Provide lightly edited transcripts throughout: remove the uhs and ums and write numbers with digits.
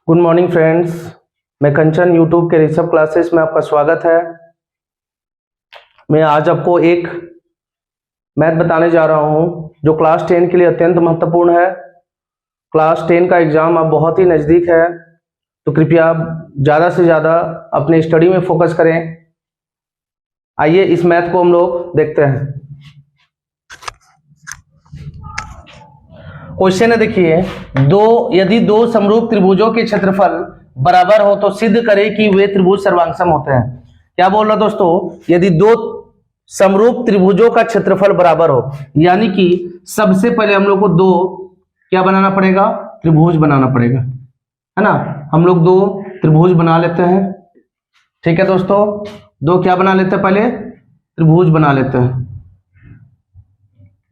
Good morning friends, मैं कंचन YouTube के Rishabh classes में आपका स्वागत है। मैं आज आपको एक मैथ बताने जा रहा हूं जो क्लास 10 के लिए अत्यंत महत्वपूर्ण है। क्लास 10 का एग्जाम अब बहुत ही नज़दीक है, तो कृपया ज़्यादा से ज़्यादा अपने स्टडी में फोकस करें। आइए इस मैथ को हम लोग देखते हैं। क्वेश्चन है, देखिए, यदि दो समरूप त्रिभुजों के क्षेत्रफल बराबर हो तो सिद्ध करें कि वे त्रिभुज सर्वांगसम होते हैं। क्या बोल रहा दोस्तों? यदि दो समरूप त्रिभुजों का क्षेत्रफल बराबर हो, यानी कि सबसे पहले हम लोग को दो क्या बनाना पड़ेगा? त्रिभुज बनाना पड़ेगा, है ना। हम लोग दो त्रिभुज बना लेते हैं। ठीक है दोस्तों, दो क्या बना लेते हैं? पहले त्रिभुज बना लेते हैं।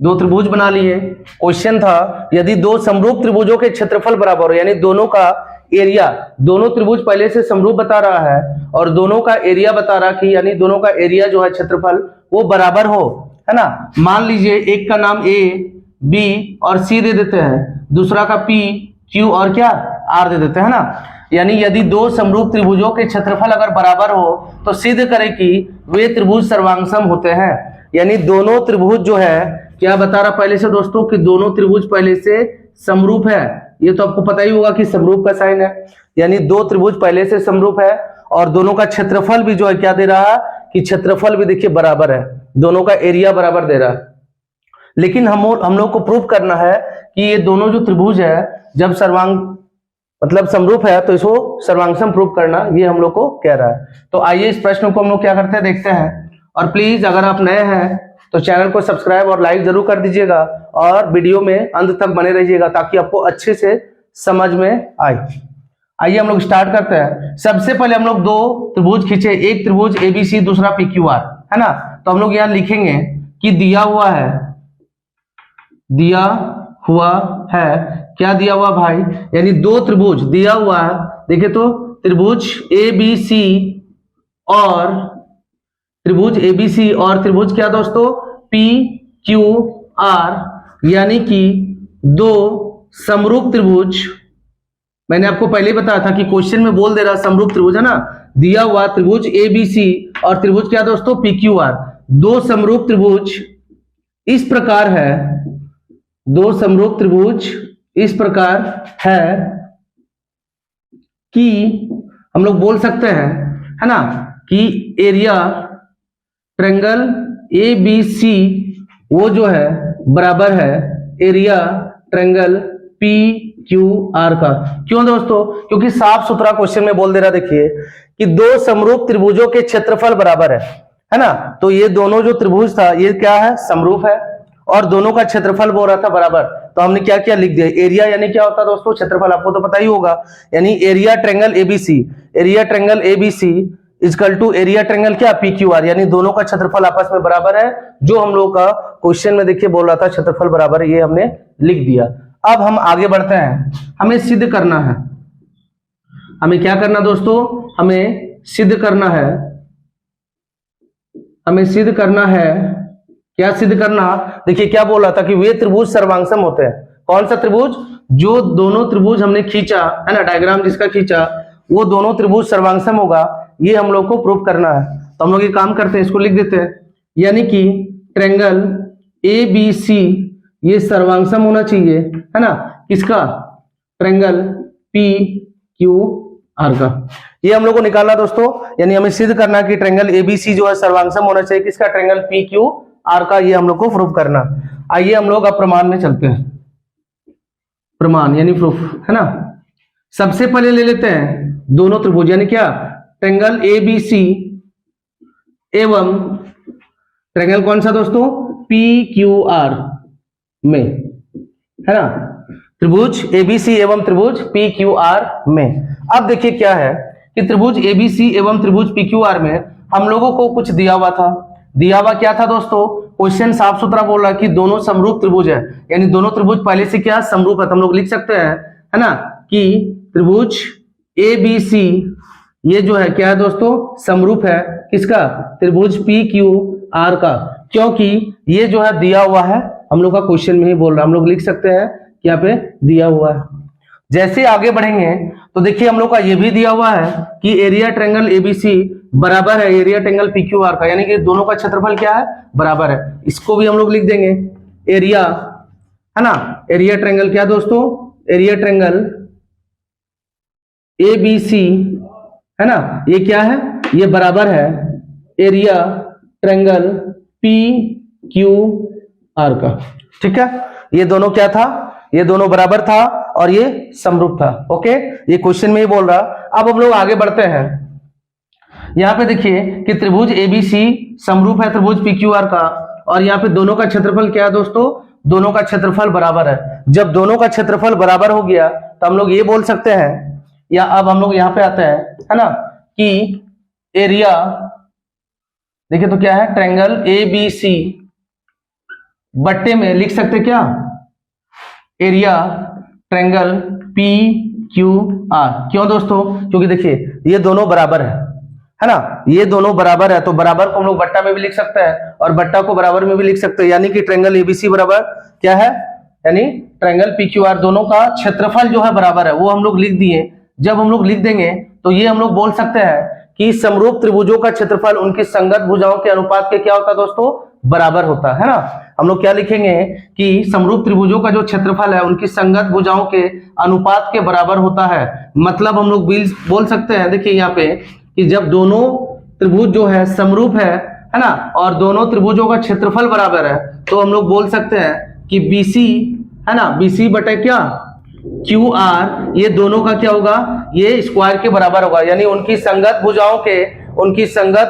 दो त्रिभुज बना लिए। क्वेश्चन था, यदि दो समरूप त्रिभुजों के क्षेत्रफल बराबर हो, यानी दोनों का एरिया, दोनों त्रिभुज पहले से समरूप बता रहा है और दोनों का एरिया बता रहा कि यानी दोनों का एरिया जो है क्षेत्रफल वो बराबर हो, है ना। मान लीजिए एक का नाम ए, बी और सी दे देते हैं, दूसरा का पी, क्यू और क्या आर दे देते हैं, ना। यानी यदि दो समरूप त्रिभुजों के क्षेत्रफल अगर बराबर हो तो सिद्ध करें कि वे त्रिभुज सर्वांगसम होते हैं। यानी दोनों त्रिभुज जो है क्या बता रहा पहले से दोस्तों कि दोनों त्रिभुज पहले से समरूप है। ये तो आपको पता ही होगा कि समरूप का साइन है, यानी दो त्रिभुज पहले से समरूप है और दोनों का क्षेत्रफल भी जो है क्या दे रहा है कि क्षेत्रफल भी देखिए बराबर है, दोनों का एरिया बराबर दे रहा है। लेकिन हम लोग को प्रूफ करना है कि ये दोनों जो त्रिभुज है जब मतलब समरूप है तो इसको सर्वांगसम प्रूफ करना, ये हम लोग को कह रहा है। तो आइए इस प्रश्न को हम लोग क्या करते हैं देखते हैं। और प्लीज अगर आप नए हैं तो चैनल को सब्सक्राइब और लाइक जरूर कर दीजिएगा और वीडियो में अंत तक बने रहिएगा ताकि आपको अच्छे से समझ में आए। आइए हम लोग स्टार्ट करते हैं। सबसे पहले हम लोग दो त्रिभुज खींचे, एक त्रिभुज एबीसी, दूसरा पीक्यूआर, है ना। तो हम लोग यहां लिखेंगे कि दिया हुआ है क्या दिया हुआ भाई, यानी दो त्रिभुज दिया हुआ है। देखिए तो त्रिभुज एबीसी और त्रिभुज क्या दोस्तों? पी क्यू आर, यानी कि दो समरूप त्रिभुज। मैंने आपको पहले ही बताया था कि क्वेश्चन में बोल दे रहा समरूप त्रिभुज, है ना। दिया हुआ त्रिभुज एबीसी और त्रिभुज क्या दोस्तों? P Q are. दो समरूप त्रिभुज इस प्रकार है, दो समरूप त्रिभुज इस प्रकार है कि हम लोग बोल सकते हैं, है ना, कि area triangle A B C वो जो है बराबर है area triangle P Q R का। क्यों दोस्तों? क्योंकि साफ सुथरा क्वेश्चन में बोल दे रहा, देखिए, कि दो समरूप त्रिभुजों के क्षेत्रफल बराबर है ना। तो ये दोनों जो त्रिभुज था ये क्या है? समरूप है और दोनों का क्षेत्रफल बोल रहा था बराबर। तो हमने क्या क्या लिख दिया? एरिया यानी क्या होता है दोस्तों? क्षेत्रफल, आपको तो पता ही होगा, यानी area triangle ABC equal to area triangle क्या? पी क्यू आर, यानी दोनों का क्षेत्रफल आपस में बराबर है। जो हम लोग का क्वेश्चन में देखिए बोल रहा था क्षेत्रफल बराबर है, ये हमने लिख दिया। अब हम आगे बढ़ते हैं। हमें सिद्ध करना है, हमें क्या करना दोस्तों? हमें सिद्ध करना है क्या सिद्ध करना? देखिए क्या बोल रहा था कि वे त्रिभुज सर्वांगसम होते हैं। कौन सा त्रिभुज? जो दोनों त्रिभुज हमने खींचा, है ना, डायग्राम जिसका खींचा वो दोनों त्रिभुज सर्वांगसम होगा, ये हम लोग को प्रूफ करना है। तो हम लोग ये काम करते हैं, इसको लिख देते हैं, यानी कि ट्रायंगल ए बी सी ये सर्वांगसम होना चाहिए, है ना। किसका? ट्रायंगल पी क्यू आर का। ये हम लोग को निकालना दोस्तों, यानी हमें सिद्ध करना कि ट्रायंगल एबीसी जो है सर्वांगसम होना चाहिए। किसका? ट्रायंगल पी क्यू आर का। ये हम लोग को प्रूफ करना। आइए हम लोग अब प्रमाण में चलते हैं। प्रमाण यानी प्रूफ, है ना। सबसे पहले ले लेते हैं दोनों त्रिभुज, यानी क्या? ट्रायंगल एबीसी एवं ट्रायंगल कौन सा दोस्तों? पी क्यू आर में, है ना। त्रिभुज एबीसी एवं त्रिभुज पी क्यू आर में। अब देखिए क्या है कि त्रिभुज एबीसी एवं त्रिभुज पी क्यू आर में हम लोगों को कुछ दिया हुआ था। दिया हुआ क्या था दोस्तों? क्वेश्चन साफ सुथरा बोल रहा है कि दोनों समरूप त्रिभुज है, यानी दोनों त्रिभुज पहले से क्या? समरूप है। तो हम लोग लिख सकते हैं, है ना, कि त्रिभुज ए बी सी ये जो है क्या है दोस्तों? समरूप है। किसका? त्रिभुज पी क्यू आर का, क्योंकि ये जो है दिया हुआ है, हम लोग का क्वेश्चन में ही बोल रहा है। हम लोग लिख सकते हैं कि यहाँ पे दिया हुआ है। जैसे आगे बढ़ेंगे तो देखिए हम लोग का ये भी दिया हुआ है कि एरिया ट्रायंगल एबीसी बराबर है एरिया ट्रायंगल पीक्यूआर का, यानी कि दोनों का क्षेत्रफल क्या है, बराबर है। इसको भी हम लोग लिख देंगे एरिया, है ना, एरिया ट्रायंगल क्या दोस्तों, एरिया ट्रायंगल एबीसी, है ना, ये क्या है, ये बराबर है area triangle P Q R का। ठीक है, ये दोनों क्या था, ये दोनों बराबर था और ये समरूप था। ओके, ये क्वेश्चन में ही बोल रहा। अब हम लोग आगे बढ़ते हैं। यहां पे देखिए कि त्रिभुज एबीसी समरूप है त्रिभुज पीक्यूआर का, और यहाँ पे दोनों का क्षेत्रफल क्या है दोस्तों, दोनों का क्षेत्रफल बराबर है। जब दोनों का क्षेत्रफल बराबर हो गया तो हम लोग ये बोल सकते हैं, या अब हम लोग यहाँ पे आते हैं, है ना, कि एरिया देखिए तो क्या है, ट्रायंगल एबीसी बट्टे में लिख सकते क्या, area triangle P Q are. क्यों दोस्तों, क्योंकि देखिए ये दोनों बराबर है ना, ये दोनों बराबर है, तो बराबर को हम लोग बट्टा में भी लिख सकते हैं और बट्टा को बराबर में भी लिख सकते हैं, यानी कि ट्रायंगल एबीसी बराबर क्या है, यानी ट्रायंगल पीक्यूआर दोनों का क्षेत्रफल जो है बराबर है, वो हम लोग लिख दिए। जब हम लोग लिख देंगे तो ये हम लोग बोल सकते हैं कि समरूप त्रिभुजों का क्षेत्रफल उनकी संगत भुजाओं के अनुपात के क्या होता है दोस्तों, बराबर होता है ना। हम लोग क्या लिखेंगे कि समरूप त्रिभुजों का जो क्षेत्रफल है उनकी संगत भुजाओं के अनुपात के बराबर होता है। मतलब हम लोग बोल सकते हैं, देखिए यहाँ पे कि जब दोनों त्रिभुज जो है समरूप है ना, और दोनों त्रिभुजों का क्षेत्रफल बराबर है, तो हम लोग बोल सकते हैं कि बीसी, है ना, बीसी बटे क्या, क्यू आर, ये दोनों का क्या होगा, ये स्क्वायर के बराबर होगा, यानी उनकी संगत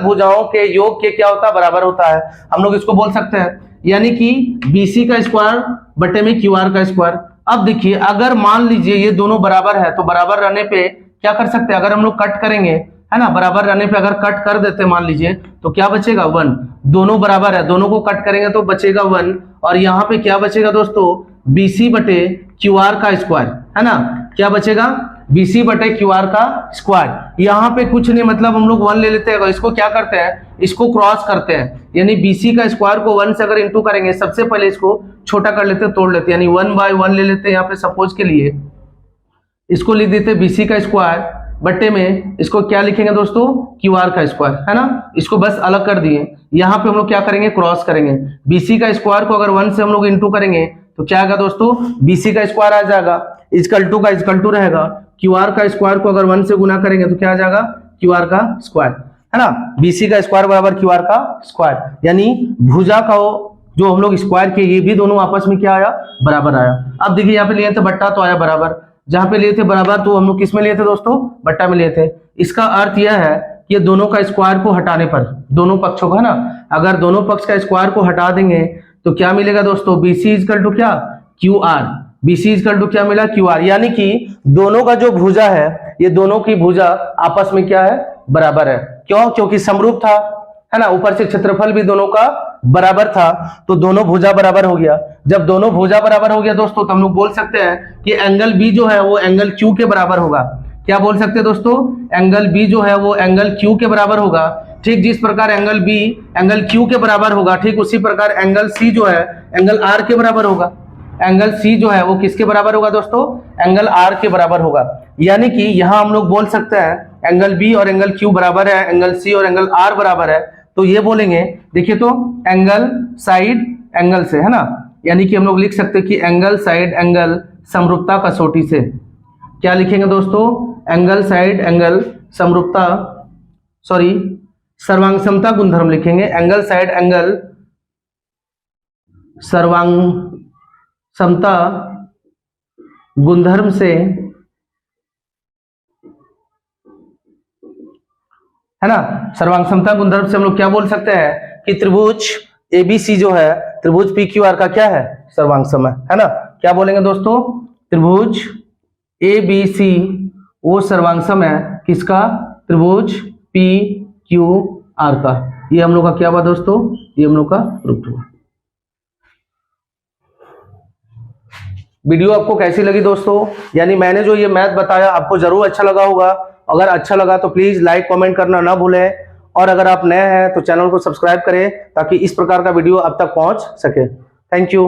भुजाओं के योग के क्या होता है, बराबर होता है। हम लोग इसको बोल सकते हैं, यानी कि बीसी का स्क्वायर बटे में क्यू आर का स्क्वायर। अब देखिए अगर मान लीजिए ये दोनों बराबर है, तो बराबर रहने पे क्या कर सकते हैं, अगर हम लोग कट करेंगे, है ना, बराबर रहने पे अगर कट कर देते मान लीजिए, तो क्या बचेगा, 1। दोनों बराबर है, दोनों को कट करेंगे तो बचेगा 1, और यहाँ पे क्या बचेगा दोस्तों, बीसी बटे क्यू आर का स्क्वायर, है ना, क्या बचेगा, बीसी बटे क्यू आर का स्क्वायर। यहाँ पे कुछ नहीं, मतलब हम लोग 1 ले लेते हैं, इसको क्या करते हैं, इसको क्रॉस करते हैं, यानी बीसी का स्क्वायर को 1 से अगर इंटू करेंगे, सबसे पहले इसको छोटा कर लेते हैं, तोड़ लेते हैं, यानी 1/1 ले लेते हैं। यहाँ पे सपोज के लिए इसको लिख देते हैं बीसी का स्क्वायर बट्टे में इसको क्या लिखेंगे दोस्तों, क्यू आर का स्क्वायर, है ना, इसको बस अलग कर दिए। यहाँ पे हम लोग क्या करेंगे, क्रॉस करेंगे, बीसी का स्क्वायर को अगर 1 से हम लोग इंटू करेंगे तो क्या आएगा दोस्तों, बीसी का स्क्वायर आ जाएगा, इक्वल टू का इक्वल टू रहेगा, क्यू आर का स्क्वायर को अगर 1 से गुना करेंगे तो क्या आ जाएगा, क्यू आर का स्क्वायर, है ना, बीसी का स्क्वायर बराबर क्यू आर का स्क्वायर, यानी भुजा का जो हम लोग स्क्वायर किए ये भी दोनों आपस में क्या आया, बराबर आया। अब देखिए यहाँ पे लिए थे बट्टा तो आया बराबर, जहां पे लिए थे बराबर तो हम लोग किस में लिए थे दोस्तों, बट्टा में लिए थे। इसका अर्थ यह है कि दोनों का स्क्वायर को हटाने पर, दोनों पक्षों का, है ना, अगर दोनों पक्ष का स्क्वायर को हटा देंगे तो क्या मिलेगा दोस्तों, बीसी इक्वल टू क्या, Q R, BC equal to क्या मिला, क्यू आर, यानी कि दोनों का जो भुजा है, ये दोनों की भुजा आपस में क्या है, बराबर है। क्यों, क्योंकि समरूप था, है ना, ऊपर से क्षेत्रफल भी दोनों का बराबर था, तो दोनों भुजा बराबर हो गया। जब दोनों भुजा बराबर हो गया दोस्तों, तो हम लोग बोल सकते हैं कि एंगल बी जो है वो एंगल क्यू के बराबर होगा। क्या बोल सकते हैं दोस्तों, एंगल बी जो है वो एंगल क्यू के बराबर होगा। ठीक जिस प्रकार एंगल बी एंगल क्यू के बराबर होगा, ठीक उसी प्रकार एंगल सी जो है एंगल आर के बराबर होगा। एंगल सी जो है वो किसके बराबर होगा दोस्तों, एंगल आर के बराबर होगा। यानी कि यहां हम लोग बोल सकते हैं एंगल बी और एंगल क्यू बराबर है, एंगल सी और एंगल आर बराबर है, तो ये बोलेंगे, देखिए तो एंगल साइड एंगल से, है ना, यानी कि हम लोग लिख सकते हैं कि एंगल साइड एंगल समरूपता कसौटी से। क्या लिखेंगे दोस्तों, एंगल साइड एंगल समरूपता, सॉरी सर्वांग समता गुणधर्म लिखेंगे, एंगल साइड एंगल सर्वांग समता गुणधर्म से, है ना, सर्वांग समता गुणधर्म से हम लोग क्या बोल सकते हैं कि त्रिभुज एबीसी जो है त्रिभुज पी क्यू आर का क्या है, सर्वांग सम है ना। क्या बोलेंगे दोस्तों, त्रिभुज एबीसी वो सर्वांग सम है किसका, त्रिभुज पी क्यू आर का। ये हम लोग का क्या हुआ दोस्तों, ये हम लोग का प्रूफ हुआ। वीडियो आपको कैसी लगी दोस्तों, यानी मैंने जो ये मैथ बताया आपको जरूर अच्छा लगा होगा। अगर अच्छा लगा तो प्लीज लाइक कमेंट करना ना भूलें, और अगर आप नए हैं तो चैनल को सब्सक्राइब करें ताकि इस प्रकार का वीडियो अब तक पहुंच सके। Thank you.